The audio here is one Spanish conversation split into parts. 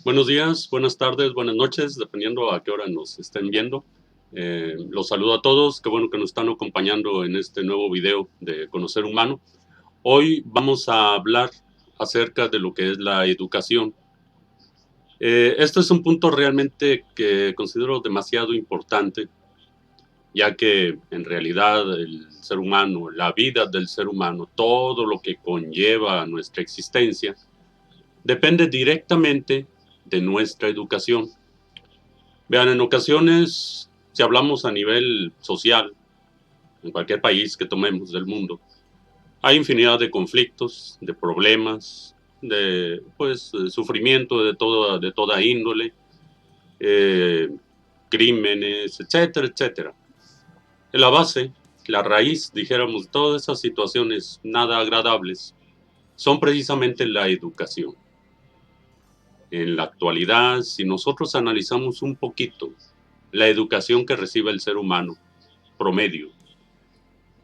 Buenos días, buenas tardes, buenas noches, dependiendo a qué hora nos estén viendo. Los saludo a todos, qué bueno que nos están acompañando en este nuevo video de Conocer Humano. Hoy vamos a hablar acerca de lo que es la educación. Este es un punto realmente que considero demasiado importante, ya que en realidad el ser humano, la vida del ser humano, todo lo que conlleva a nuestra existencia, depende directamente de nuestra educación. Vean, en ocasiones, si hablamos a nivel social, en cualquier país que tomemos del mundo, hay infinidad de conflictos, de problemas, de sufrimiento de toda índole, eh, crímenes, etcétera, etcétera. En la base, la raíz, dijéramos, de todas esas situaciones nada agradables, son precisamente la educación. En la actualidad, si nosotros analizamos un poquito la educación que recibe el ser humano promedio,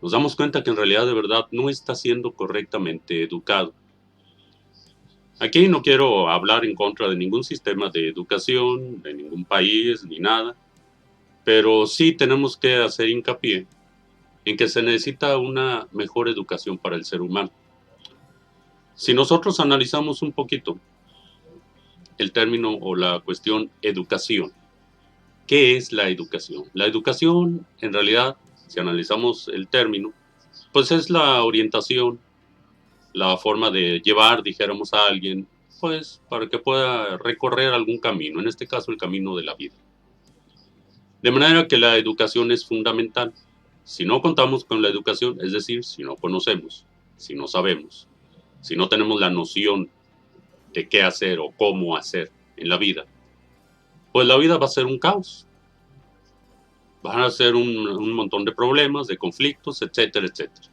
nos damos cuenta que en realidad de verdad no está siendo correctamente educado. Aquí no quiero hablar en contra de ningún sistema de educación, de ningún país, ni nada, pero sí tenemos que hacer hincapié en que se necesita una mejor educación para el ser humano. Si nosotros analizamos un poquito el término o la cuestión educación, ¿qué es la educación? La educación, en realidad, si analizamos el término, pues es la orientación, la forma de llevar, dijéramos, a alguien, pues para que pueda recorrer algún camino, en este caso el camino de la vida. De manera que la educación es fundamental. Si no contamos con la educación, es decir, si no conocemos, si no sabemos, si no tenemos la noción de qué hacer o cómo hacer en la vida, pues la vida va a ser un caos. Van a ser un montón de problemas, de conflictos, etcétera, etcétera.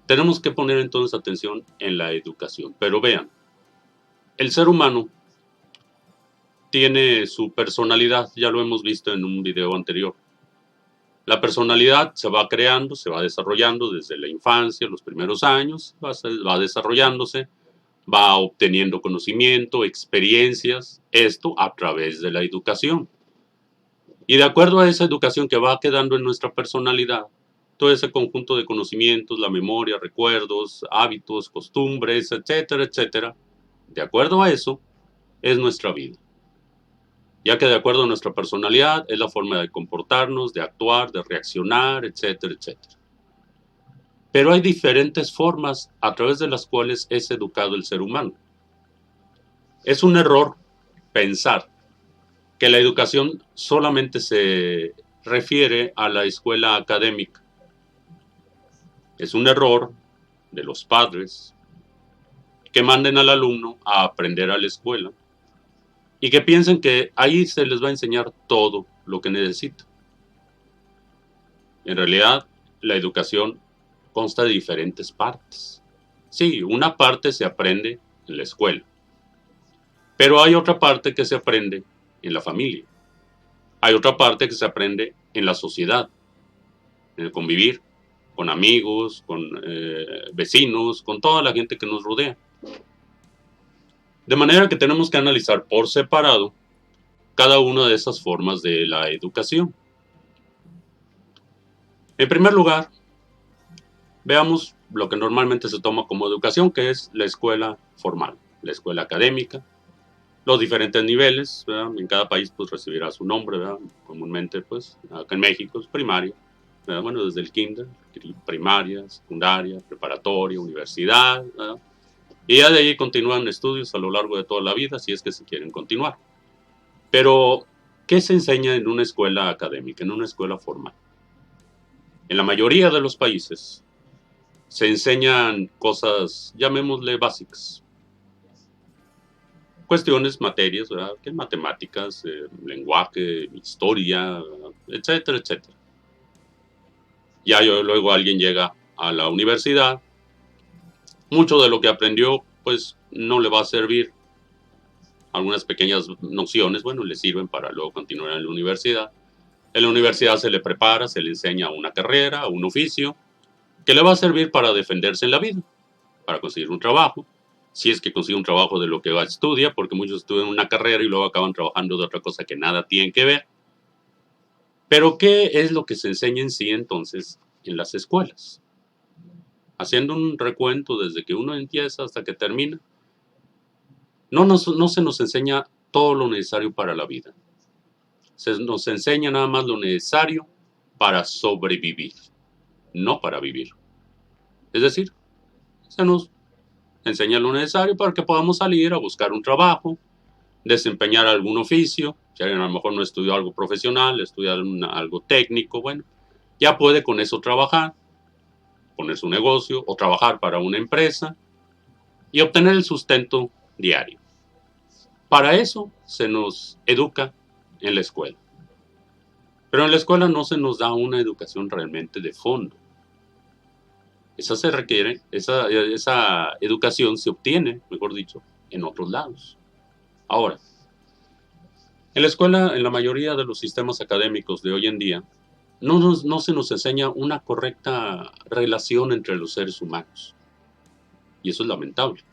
Tenemos que poner entonces atención en la educación. Pero vean, el ser humano tiene su personalidad, ya lo hemos visto en un video anterior. La personalidad se va creando, se va desarrollando desde la infancia, los primeros años, va desarrollándose, va obteniendo conocimiento, experiencias, esto a través de la educación. Y de acuerdo a esa educación que va quedando en nuestra personalidad, todo ese conjunto de conocimientos, la memoria, recuerdos, hábitos, costumbres, etcétera, etcétera, de acuerdo a eso, es nuestra vida. Ya que de acuerdo a nuestra personalidad es la forma de comportarnos, de actuar, de reaccionar, etcétera, etcétera. Pero hay diferentes formas a través de las cuales es educado el ser humano. Es un error pensar que la educación solamente se refiere a la escuela académica. Es un error de los padres que manden al alumno a aprender a la escuela y que piensen que ahí se les va a enseñar todo lo que necesita. En realidad, la educación consta de diferentes partes. Sí, una parte se aprende en la escuela, pero hay otra parte que se aprende en la familia. Hay otra parte que se aprende en la sociedad, en el convivir con amigos, con vecinos, con toda la gente que nos rodea. De manera que tenemos que analizar por separado cada una de esas formas de la educación. En primer lugar, veamos lo que normalmente se toma como educación, que es la escuela formal, la escuela académica, los diferentes niveles, ¿verdad? En cada país pues recibirá su nombre, ¿verdad? Comúnmente pues acá en México es primaria, ¿verdad? Bueno, desde el kinder, primaria, secundaria, preparatoria, universidad, ¿verdad? Y ya de ahí continúan estudios a lo largo de toda la vida si es que se quieren continuar. Pero, ¿qué se enseña en una escuela académica, en una escuela formal? En la mayoría de los países se enseñan cosas, llamémosle básicas, cuestiones, materias, ¿verdad? Que matemáticas, lenguaje, historia, ¿verdad? Etcétera, etcétera. Ya luego alguien llega a la universidad, mucho de lo que aprendió pues no le va a servir. Algunas pequeñas nociones, bueno, le sirven para luego continuar en la universidad. En la universidad se le prepara, se le enseña una carrera, un oficio, que le va a servir para defenderse en la vida, para conseguir un trabajo, si es que consigue un trabajo de lo que estudia, porque muchos estudian una carrera y luego acaban trabajando de otra cosa que nada tienen que ver. Pero ¿qué es lo que se enseña en sí entonces en las escuelas? Haciendo un recuento desde que uno empieza hasta que termina, no se nos enseña todo lo necesario para la vida. Se nos enseña nada más lo necesario para sobrevivir, no para vivir. Es decir, se nos enseña lo necesario para que podamos salir a buscar un trabajo, desempeñar algún oficio. Si alguien a lo mejor no estudió algo profesional, estudia algo técnico, bueno, ya puede con eso trabajar, poner su negocio o trabajar para una empresa y obtener el sustento diario. Para eso se nos educa en la escuela. Pero en la escuela no se nos da una educación realmente de fondo. Esa se requiere, esa educación se obtiene, mejor dicho, en otros lados. Ahora, en la escuela, en la mayoría de los sistemas académicos de hoy en día, no se nos enseña una correcta relación entre los seres humanos. Y eso es lamentable.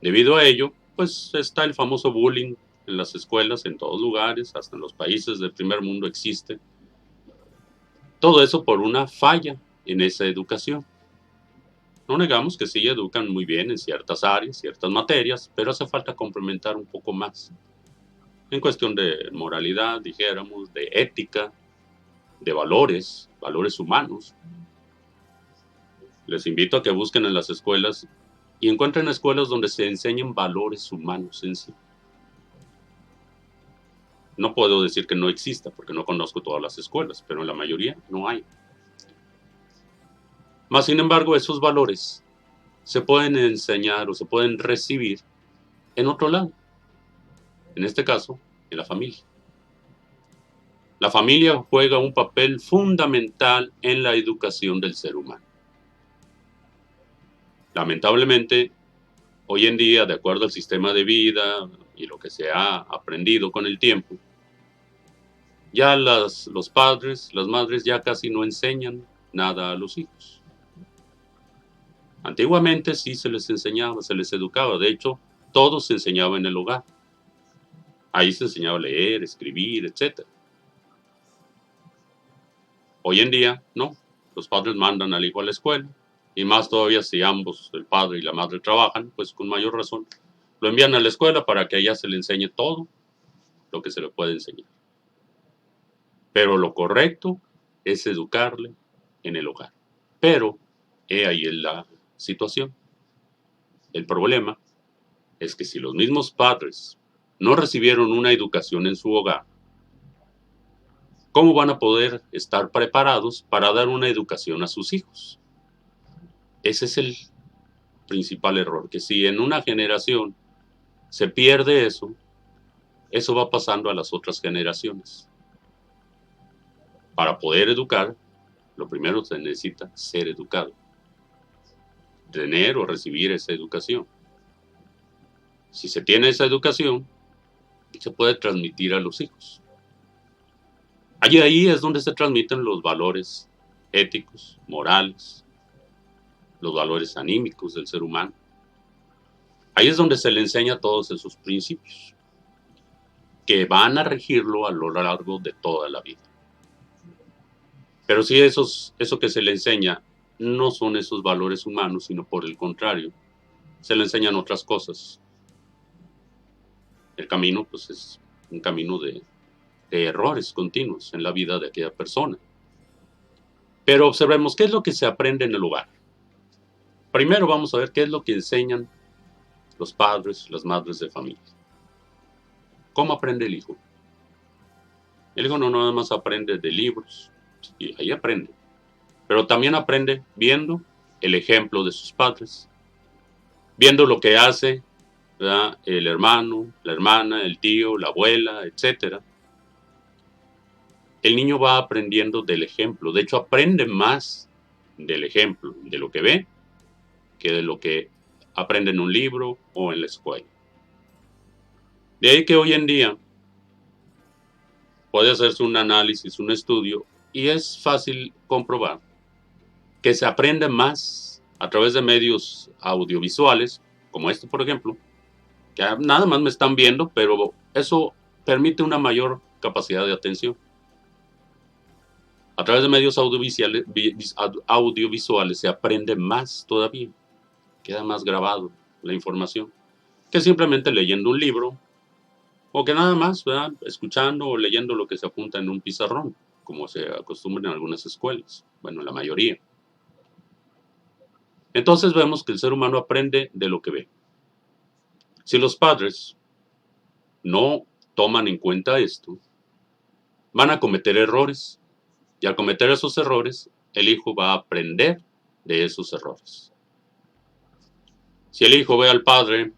Debido a ello, pues está el famoso bullying en las escuelas, en todos lugares, hasta en los países del primer mundo existe. Todo eso por una falla en esa educación. No negamos que sí educan muy bien en ciertas áreas, ciertas materias, pero hace falta complementar un poco más. En cuestión de moralidad, dijéramos, de ética, de valores, valores humanos. Les invito a que busquen en las escuelas y encuentren escuelas donde se enseñen valores humanos en sí. No puedo decir que no exista, porque no conozco todas las escuelas, pero en la mayoría no hay. Más sin embargo, esos valores se pueden enseñar o se pueden recibir en otro lado. En este caso, en la familia. La familia juega un papel fundamental en la educación del ser humano. Lamentablemente, hoy en día, de acuerdo al sistema de vida y lo que se ha aprendido con el tiempo, ya los padres, las madres ya casi no enseñan nada a los hijos. Antiguamente sí se les enseñaba, se les educaba. De hecho, todo se enseñaba en el hogar. Ahí se enseñaba a leer, escribir, etc. Hoy en día, no. Los padres mandan al hijo a la escuela. Y más todavía si ambos, el padre y la madre, trabajan, pues con mayor razón. Lo envían a la escuela para que allá se le enseñe todo lo que se le puede enseñar. Pero lo correcto es educarle en el hogar. Pero, he ahí la situación. El problema es que si los mismos padres no recibieron una educación en su hogar, ¿cómo van a poder estar preparados para dar una educación a sus hijos? Ese es el principal error, que si en una generación se pierde eso, eso va pasando a las otras generaciones. Para poder educar, lo primero se necesita ser educado, tener o recibir esa educación. Si se tiene esa educación, se puede transmitir a los hijos. Ahí es donde se transmiten los valores éticos, morales, los valores anímicos del ser humano. Ahí es donde se le enseña todos esos principios que van a regirlo a lo largo de toda la vida. Pero si eso que se le enseña no son esos valores humanos, sino por el contrario, se le enseñan otras cosas. El camino, pues, es un camino de errores continuos en la vida de aquella persona. Pero observemos qué es lo que se aprende en el hogar. Primero vamos a ver qué es lo que enseñan los padres, las madres de familia. ¿Cómo aprende el hijo? El hijo no nada más aprende de libros, y ahí aprende, pero también aprende viendo el ejemplo de sus padres, viendo lo que hace, ¿verdad?, el hermano, la hermana, el tío, la abuela, etc. El niño va aprendiendo del ejemplo. De hecho, aprende más del ejemplo, de lo que ve, que de lo que aprende en un libro o en la escuela. De ahí que hoy en día puede hacerse un análisis, un estudio, y es fácil comprobar que se aprende más a través de medios audiovisuales, como este por ejemplo, que nada más me están viendo, pero eso permite una mayor capacidad de atención. A través de medios audiovisuales se aprende más todavía, queda más grabado la información, que simplemente leyendo un libro, o que nada más, ¿verdad?, escuchando o leyendo lo que se apunta en un pizarrón, como se acostumbra en algunas escuelas, bueno, la mayoría. Entonces vemos que el ser humano aprende de lo que ve. Si los padres no toman en cuenta esto, van a cometer errores, y al cometer esos errores, el hijo va a aprender de esos errores. Si el hijo ve al padre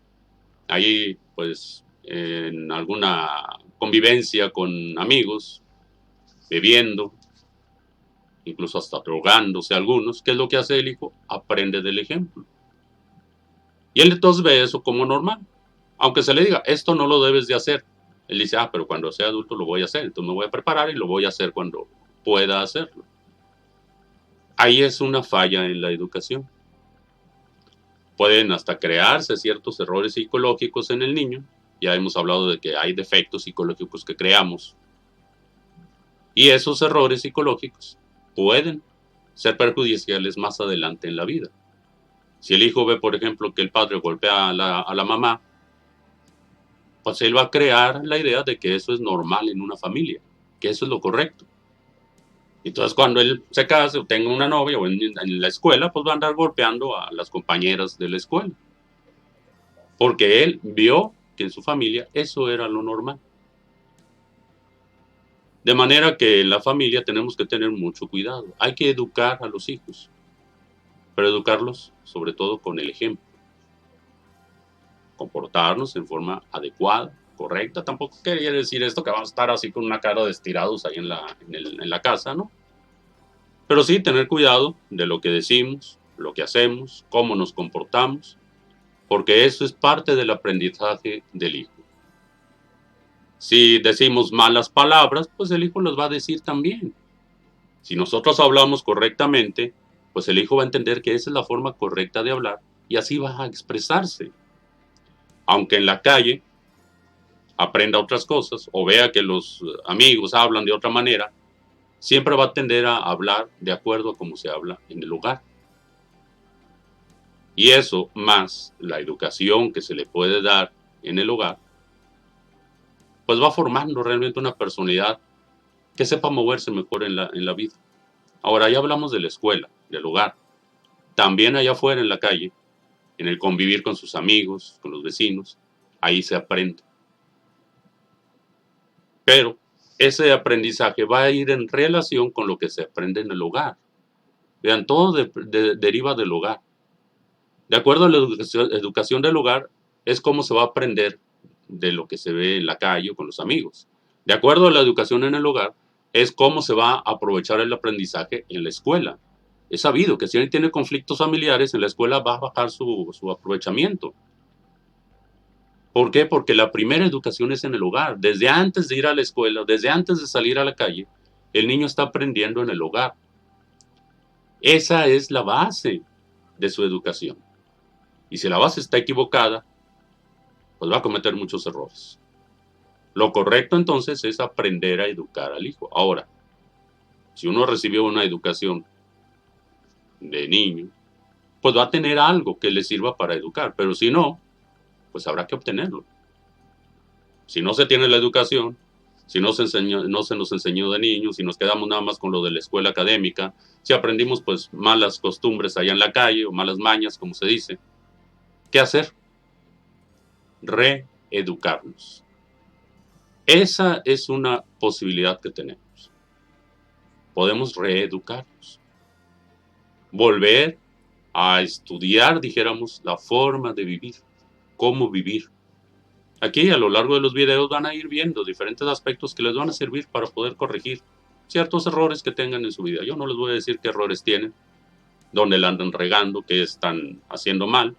ahí, pues, en alguna convivencia con amigos, bebiendo, incluso hasta drogándose algunos, ¿qué es lo que hace el hijo? Aprende del ejemplo. Y él entonces ve eso como normal. Aunque se le diga, esto no lo debes de hacer. Él dice, pero cuando sea adulto lo voy a hacer. Entonces me voy a preparar y lo voy a hacer cuando pueda hacerlo. Ahí es una falla en la educación. Pueden hasta crearse ciertos errores psicológicos en el niño. Ya hemos hablado de que hay defectos psicológicos que creamos. Y esos errores psicológicos pueden ser perjudiciales más adelante en la vida. Si el hijo ve, por ejemplo, que el padre golpea a la mamá, pues él va a crear la idea de que eso es normal en una familia, que eso es lo correcto. Entonces cuando él se case o tenga una novia o en la escuela, pues va a andar golpeando a las compañeras de la escuela. Porque él vio que en su familia eso era lo normal. De manera que en la familia tenemos que tener mucho cuidado. Hay que educar a los hijos, pero educarlos sobre todo con el ejemplo. Comportarnos en forma adecuada, correcta. Tampoco quería decir esto que vamos a estar así con una cara de estirados ahí en la casa, ¿no? Pero sí tener cuidado de lo que decimos, lo que hacemos, cómo nos comportamos, porque eso es parte del aprendizaje del hijo. Si decimos malas palabras, pues el hijo las va a decir también. Si nosotros hablamos correctamente, pues el hijo va a entender que esa es la forma correcta de hablar y así va a expresarse. Aunque en la calle aprenda otras cosas o vea que los amigos hablan de otra manera, siempre va a tender a hablar de acuerdo a cómo se habla en el hogar. Y eso, más la educación que se le puede dar en el hogar, pues va formando realmente una personalidad que sepa moverse mejor en la vida. Ahora ya hablamos de la escuela, del hogar. También allá afuera en la calle, en el convivir con sus amigos, con los vecinos, ahí se aprende. Pero ese aprendizaje va a ir en relación con lo que se aprende en el hogar. Vean, todo deriva del hogar. De acuerdo a la educación del hogar, es cómo se va a aprender de lo que se ve en la calle o con los amigos. De acuerdo a la educación en el hogar, es cómo se va a aprovechar el aprendizaje en la escuela. Es sabido que si alguien tiene conflictos familiares, en la escuela va a bajar su aprovechamiento. ¿Por qué? Porque la primera educación es en el hogar. Desde antes de ir a la escuela, desde antes de salir a la calle, el niño está aprendiendo en el hogar. Esa es la base de su educación. Y si la base está equivocada, pues va a cometer muchos errores. Lo correcto entonces es aprender a educar al hijo. Ahora, si uno recibió una educación de niño, pues va a tener algo que le sirva para educar, pero si no, pues habrá que obtenerlo. Si no se tiene la educación, si no se nos enseñó de niños, si nos quedamos nada más con lo de la escuela académica, si aprendimos pues malas costumbres allá en la calle o malas mañas, como se dice, ¿qué hacer? Reeducarnos. Esa es una posibilidad que tenemos. Podemos reeducarnos. Volver a estudiar, dijéramos, la forma de vivir, cómo vivir. Aquí a lo largo de los videos van a ir viendo diferentes aspectos que les van a servir para poder corregir ciertos errores que tengan en su vida. Yo no les voy a decir qué errores tienen, dónde la andan regando, qué están haciendo mal,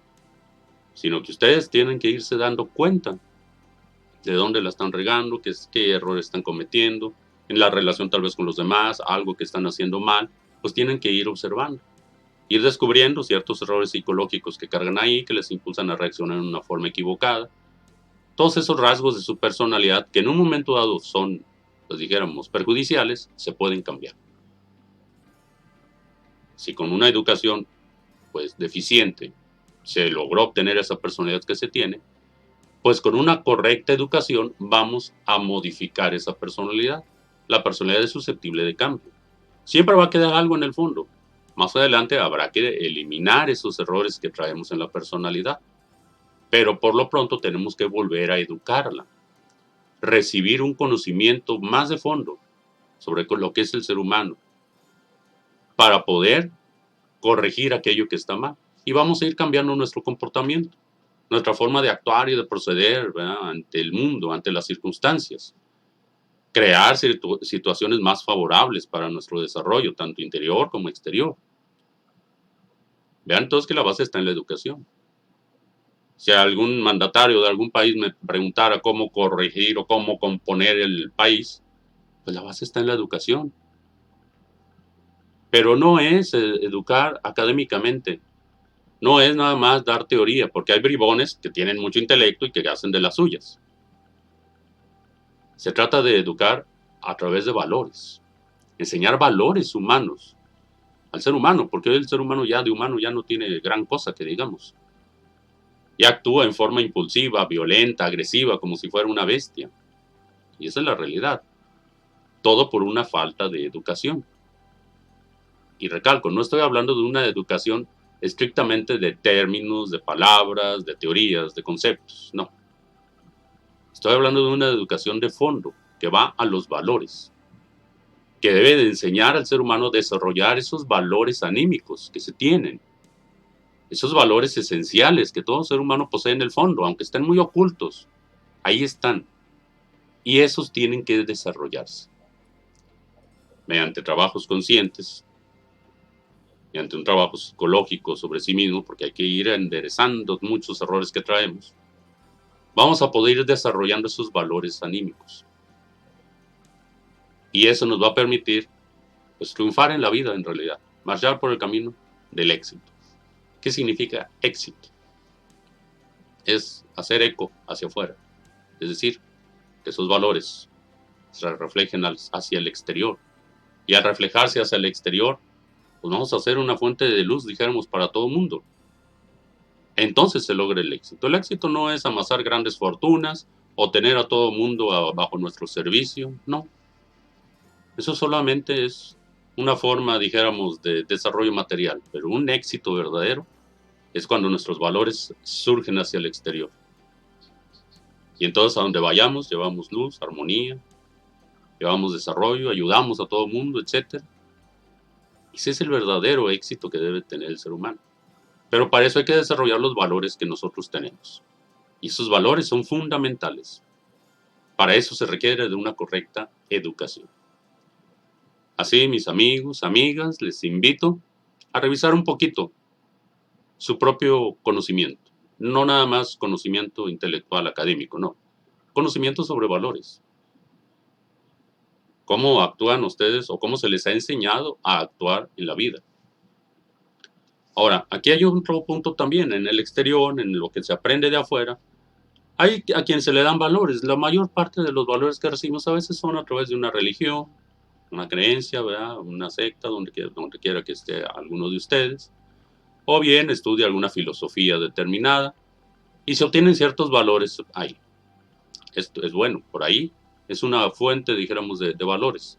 sino que ustedes tienen que irse dando cuenta de dónde la están regando, qué errores están cometiendo, en la relación tal vez con los demás, algo que están haciendo mal, pues tienen que ir observando. ir descubriendo ciertos errores psicológicos que cargan ahí, que les impulsan a reaccionar de una forma equivocada. Todos esos rasgos de su personalidad que en un momento dado son, pues dijéramos, perjudiciales, se pueden cambiar. Si con una educación, pues deficiente, se logró obtener esa personalidad que se tiene, pues con una correcta educación vamos a modificar esa personalidad. La personalidad es susceptible de cambio. Siempre va a quedar algo en el fondo. Más adelante habrá que eliminar esos errores que traemos en la personalidad. Pero por lo pronto tenemos que volver a educarla. Recibir un conocimiento más de fondo sobre lo que es el ser humano para poder corregir aquello que está mal. Y vamos a ir cambiando nuestro comportamiento, nuestra forma de actuar y de proceder, ¿verdad?, ante el mundo, ante las circunstancias. Crear situaciones más favorables para nuestro desarrollo, tanto interior como exterior. Vean todos que la base está en la educación. Si algún mandatario de algún país me preguntara cómo corregir o cómo componer el país, pues la base está en la educación. Pero no es educar académicamente, no es nada más dar teoría, porque hay bribones que tienen mucho intelecto y que hacen de las suyas. Se trata de educar a través de valores, enseñar valores humanos al ser humano, porque hoy el ser humano ya de humano ya no tiene gran cosa que digamos. Ya actúa en forma impulsiva, violenta, agresiva, como si fuera una bestia. Y esa es la realidad. Todo por una falta de educación. Y recalco, no estoy hablando de una educación estrictamente de términos, de palabras, de teorías, de conceptos, no. Estoy hablando de una educación de fondo, que va a los valores, que debe de enseñar al ser humano a desarrollar esos valores anímicos que se tienen, esos valores esenciales que todo ser humano posee en el fondo, aunque estén muy ocultos, ahí están, y esos tienen que desarrollarse mediante trabajos conscientes, mediante un trabajo psicológico sobre sí mismo, porque hay que ir enderezando muchos errores que traemos. Vamos a poder ir desarrollando esos valores anímicos. Y eso nos va a permitir, pues, triunfar en la vida en realidad, marchar por el camino del éxito. ¿Qué significa éxito? Es hacer eco hacia afuera, es decir, que esos valores se reflejen hacia el exterior. Y al reflejarse hacia el exterior, pues vamos a hacer una fuente de luz, dijéramos, para todo el mundo. Entonces se logra el éxito. El éxito no es amasar grandes fortunas o tener a todo el mundo bajo nuestro servicio, no. Eso solamente es una forma, dijéramos, de desarrollo material, pero un éxito verdadero es cuando nuestros valores surgen hacia el exterior. Y entonces a donde vayamos llevamos luz, armonía, llevamos desarrollo, ayudamos a todo el mundo, etc. Ese es el verdadero éxito que debe tener el ser humano. Pero para eso hay que desarrollar los valores que nosotros tenemos. Y esos valores son fundamentales. Para eso se requiere de una correcta educación. Así, mis amigos, amigas, les invito a revisar un poquito su propio conocimiento. No nada más conocimiento intelectual académico, no. Conocimiento sobre valores. Cómo actúan ustedes o cómo se les ha enseñado a actuar en la vida. Ahora, aquí hay otro punto también, en el exterior, en lo que se aprende de afuera. Hay a quien se le dan valores. La mayor parte de los valores que recibimos a veces son a través de una religión, una creencia, ¿verdad?, una secta, donde quiera que esté alguno de ustedes. O bien estudia alguna filosofía determinada y se obtienen ciertos valores ahí. Esto es bueno, por ahí es una fuente, dijéramos, de valores.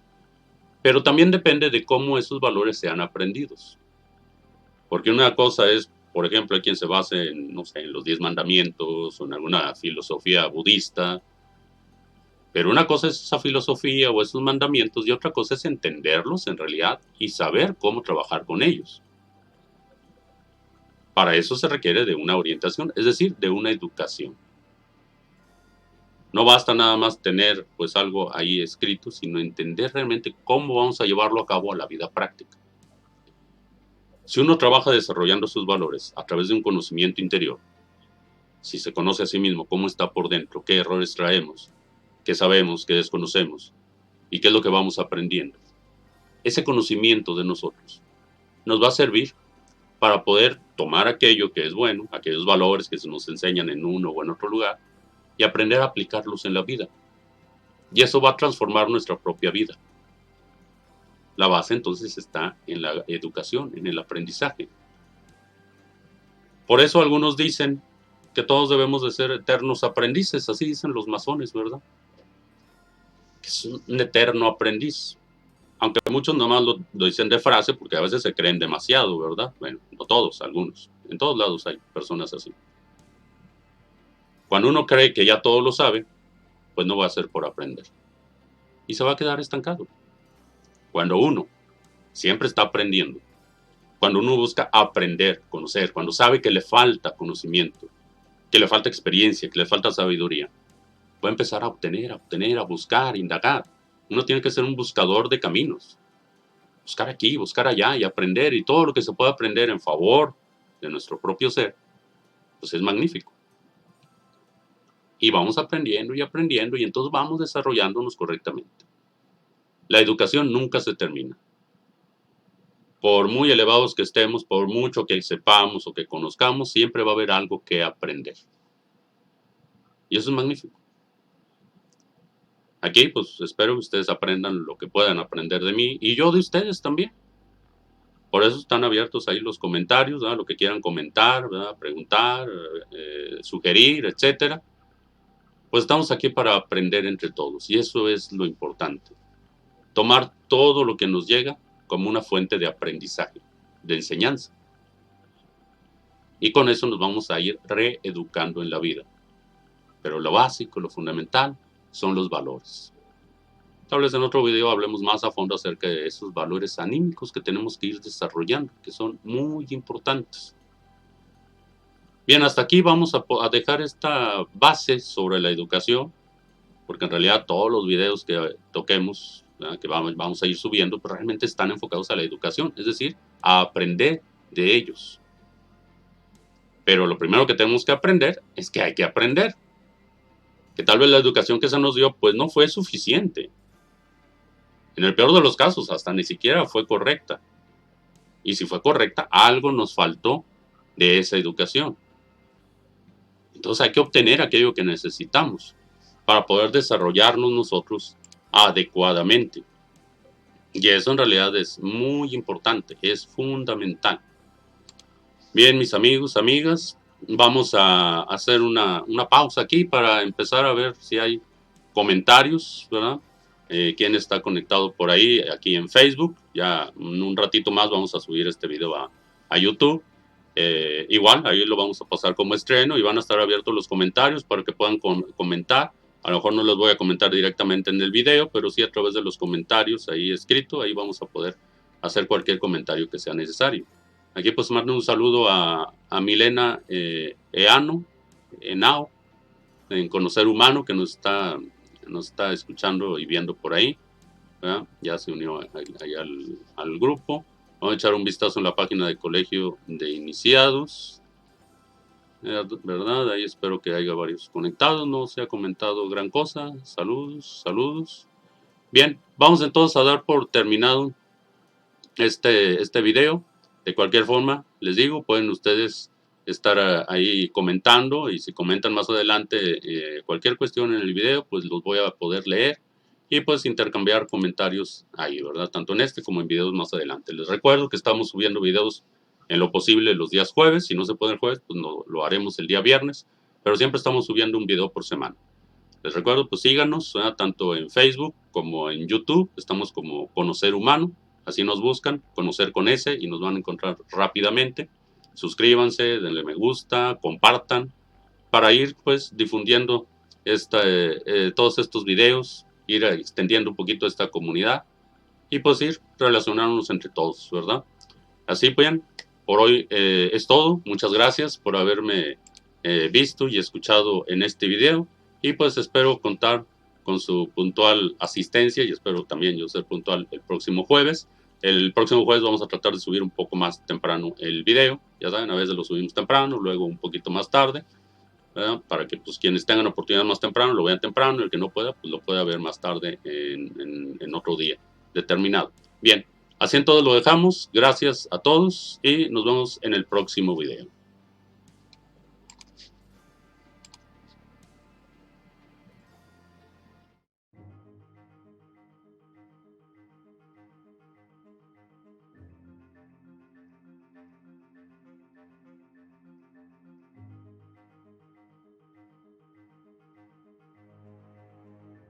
Pero también depende de cómo esos valores sean aprendidos. Porque una cosa es, por ejemplo, hay quien se base en, no sé, en los 10 mandamientos o en alguna filosofía budista. Pero una cosa es esa filosofía o esos mandamientos y otra cosa es entenderlos en realidad y saber cómo trabajar con ellos. Para eso se requiere de una orientación, es decir, de una educación. No basta nada más tener pues algo ahí escrito, sino entender realmente cómo vamos a llevarlo a cabo a la vida práctica. Si uno trabaja desarrollando sus valores a través de un conocimiento interior, si se conoce a sí mismo cómo está por dentro, qué errores traemos, qué sabemos, qué desconocemos y qué es lo que vamos aprendiendo, ese conocimiento de nosotros nos va a servir para poder tomar aquello que es bueno, aquellos valores que se nos enseñan en uno o en otro lugar, y aprender a aplicarlos en la vida. Y eso va a transformar nuestra propia vida. La base entonces está en la educación, en el aprendizaje. Por eso algunos dicen que todos debemos de ser eternos aprendices, así dicen los masones, ¿verdad? Que es un eterno aprendiz. Aunque muchos nomás lo dicen de frase porque a veces se creen demasiado, ¿verdad? Bueno, no todos, algunos. En todos lados hay personas así. Cuando uno cree que ya todo lo sabe, pues no va a ser por aprender. Y se va a quedar estancado. Cuando uno siempre está aprendiendo, cuando uno busca aprender, conocer, cuando sabe que le falta conocimiento, que le falta experiencia, que le falta sabiduría, va a empezar a obtener, a buscar, a indagar. Uno tiene que ser un buscador de caminos. Buscar aquí, buscar allá y aprender, y todo lo que se pueda aprender en favor de nuestro propio ser, pues es magnífico. Y vamos aprendiendo y entonces vamos desarrollándonos correctamente. La educación nunca se termina. Por muy elevados que estemos, por mucho que sepamos o que conozcamos, siempre va a haber algo que aprender. Y eso es magnífico. Aquí, pues espero que ustedes aprendan lo que puedan aprender de mí y yo de ustedes también. Por eso están abiertos ahí los comentarios, ¿verdad? Lo que quieran comentar, ¿verdad? Preguntar, sugerir, etcétera. Pues estamos aquí para aprender entre todos y eso es lo importante. Tomar todo lo que nos llega como una fuente de aprendizaje, de enseñanza. Y con eso nos vamos a ir reeducando en la vida. Pero lo básico, lo fundamental, son los valores. Tal vez en otro video hablemos más a fondo acerca de esos valores anímicos que tenemos que ir desarrollando, que son muy importantes. Bien, hasta aquí vamos a dejar esta base sobre la educación, porque en realidad todos los videos que toquemos, ¿verdad? Que vamos a ir subiendo, pues realmente están enfocados a la educación, es decir, a aprender de ellos. Pero lo primero que tenemos que aprender es que hay que aprender. Que tal vez la educación que se nos dio, pues no fue suficiente. En el peor de los casos, hasta ni siquiera fue correcta. Y si fue correcta, algo nos faltó de esa educación. Entonces hay que obtener aquello que necesitamos para poder desarrollarnos nosotros adecuadamente. Y eso en realidad es muy importante, es fundamental. Bien, mis amigos, amigas, vamos a hacer una pausa aquí para empezar a ver si hay comentarios, ¿verdad? Quién está conectado por ahí, aquí en Facebook. Ya en un ratito más vamos a subir este video a YouTube. Igual, ahí lo vamos a pasar como estreno y van a estar abiertos los comentarios para que puedan comentar. A lo mejor no los voy a comentar directamente en el video, pero sí a través de los comentarios ahí escrito, ahí vamos a poder hacer cualquier comentario que sea necesario. Aquí pues mando un saludo a Milena Henao, en Conocer Humano, que nos está escuchando y viendo por ahí, ¿verdad? Ya se unió ahí al grupo. Vamos a echar un vistazo en la página del Colegio de Iniciados, ¿verdad? Ahí espero que haya varios conectados, no se ha comentado gran cosa. Saludos, saludos. Bien, vamos entonces a dar por terminado este video. De cualquier forma, les digo, pueden ustedes estar ahí comentando y si comentan más adelante cualquier cuestión en el video, pues los voy a poder leer y pues intercambiar comentarios ahí, ¿verdad? Tanto en este como en videos más adelante. Les recuerdo que estamos subiendo videos en lo posible los días jueves. Si no se puede el jueves, pues no, lo haremos el día viernes, pero siempre estamos subiendo un video por semana. Les recuerdo, pues síganos, ¿verdad? Tanto en Facebook como en YouTube. Estamos como Conocer Humano. Así nos buscan, Conocer con S, y nos van a encontrar rápidamente. Suscríbanse, denle me gusta, compartan, para ir pues difundiendo todos estos videos, ir extendiendo un poquito esta comunidad y pues ir relacionándonos entre todos, ¿verdad? Así pues, por hoy es todo. Muchas gracias por haberme visto y escuchado en este video y pues espero contar con su puntual asistencia y espero también yo ser puntual el próximo jueves. El próximo jueves vamos a tratar de subir un poco más temprano el video, ya saben, a veces lo subimos temprano, luego un poquito más tarde, ¿verdad? Para que pues quienes tengan oportunidad más temprano lo vean temprano, y el que no pueda pues lo pueda ver más tarde en otro día determinado. Bien, Así entonces lo dejamos. Gracias a todos y nos vemos en el próximo video.